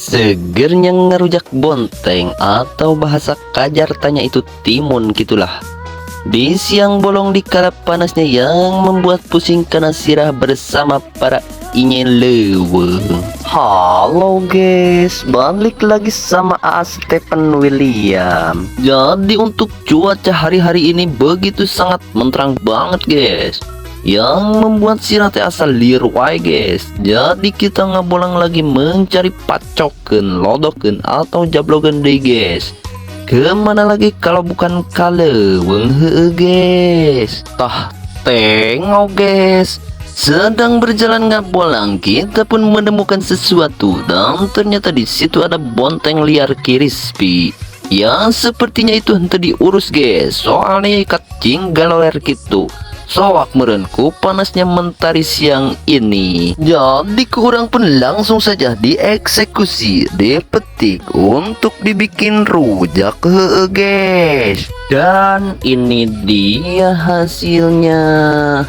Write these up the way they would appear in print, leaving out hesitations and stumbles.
Segernya ngerujak bonteng atau bahasa Kajartanya itu timun gitulah. Di siang bolong di kala panasnya yang membuat pusing karena sirah bersama para inyeleweng. Halo guys, balik lagi sama Stephen William. Jadi untuk cuaca hari-hari ini begitu sangat menterang banget guys, yang membuat sirah teh asal liar wae guys. Jadi kita ngabolang lagi mencari pacoken, lodoken atau jablogen deh guys. Kemana lagi kalau bukan Kaleweng heueuh guys. Tah tengok guys, sedang berjalan ngabolang kita pun menemukan sesuatu, dan ternyata di situ ada bonteng liar crispy yang sepertinya itu henteu diurus guys, soalnya ikat cinggaler gitu. Soak merenku panasnya mentari siang ini. Jadi kurang pun langsung saja dieksekusi, dipetik untuk dibikin rujak heueuh guys. Dan ini dia hasilnya.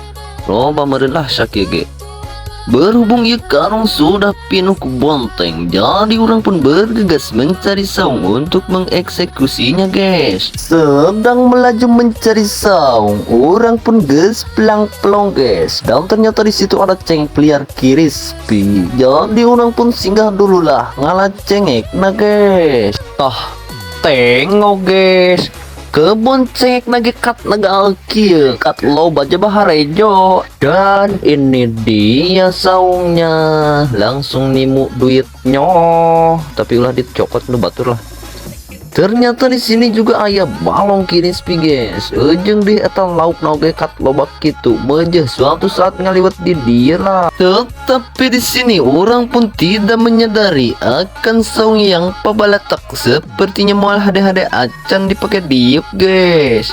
Loba meureun lah sakieu ge. Berhubung ieu karung sudah pinuh ku bonteng, jadi orang pun bergegas mencari saung untuk mengeksekusinya guys. Sedang melaju mencari saung, orang pun geus pelang-pelong guys, dan ternyata di situ ada cengek liar crispy. Jadi orang pun singgah dulu lah ngalah cengek nah guys. Tah tengok guys, kebun cengek nage kat nagal kieu kat loba jabah harejo. Dan ini dia saungnya, langsung nimu duitnya, tapi ulah dicokot nu batur lah. Ternyata di sini juga aya balong crispy guys. Ujung di eta lauk nage kat loba kitu meujeun suatu saat ngaliwat di dia lah. Tetapi di sini orang pun tidak menyadari akan saung yang pabalatak, sepertinya moal hade-hade acan dipakai diuk guys.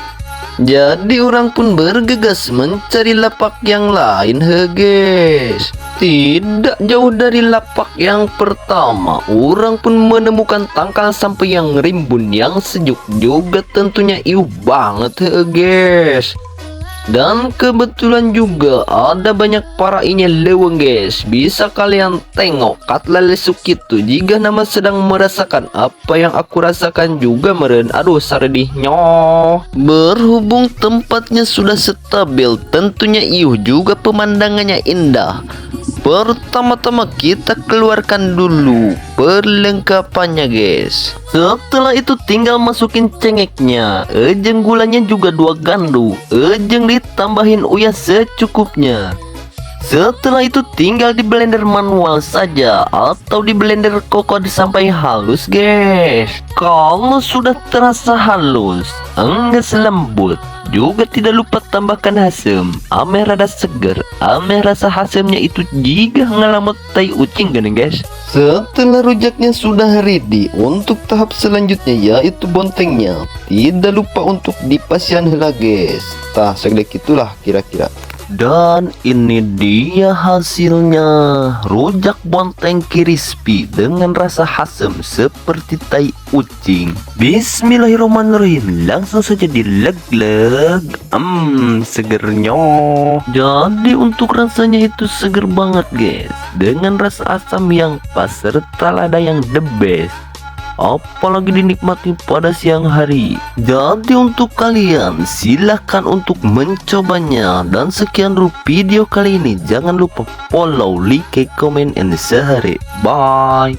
Jadi orang pun bergegas mencari lapak yang lain he guys. Tidak jauh dari lapak yang pertama, orang pun menemukan tangkal sampai yang rimbun yang sejuk juga, tentunya iu banget he guys. Dan kebetulan juga ada banyak para inyeleweng guys. Bisa kalian tengok kat lalesuk itu jika nama sedang merasakan apa yang aku rasakan juga meren. Aduh saredihnya. Berhubung tempatnya sudah stabil, tentunya iuh juga pemandangannya indah. Pertama-tama kita keluarkan dulu perlengkapannya guys. Setelah itu tinggal masukin cengeknya, ejeng gulanya juga 2 gandu, ejeng ditambahin uyah secukupnya. Setelah itu tinggal di blender manual saja atau di blender koko sampai halus guys. Kalau sudah terasa halus, enggas lembut, juga tidak lupa tambahkan asam, ame rada seger, ame rasa asamnya itu jika ngalamot tai ucing gini guys. Setelah rujaknya sudah ready untuk tahap selanjutnya yaitu bontengnya, tidak lupa untuk dipasian heula guys. Tah segede gitulah kira-kira. Dan ini dia hasilnya, rujak bonteng crispy dengan rasa asam seperti tai ucing. Bismillahirrahmanirrahim, langsung saja dileg-leg. Segernya. Jadi untuk rasanya itu seger banget guys, dengan rasa asam yang pas serta lada yang the best, apalagi dinikmati pada siang hari. Jadi untuk kalian silahkan untuk mencobanya. Dan sekian dulu video kali ini, jangan lupa follow, like, comment, and share. Bye.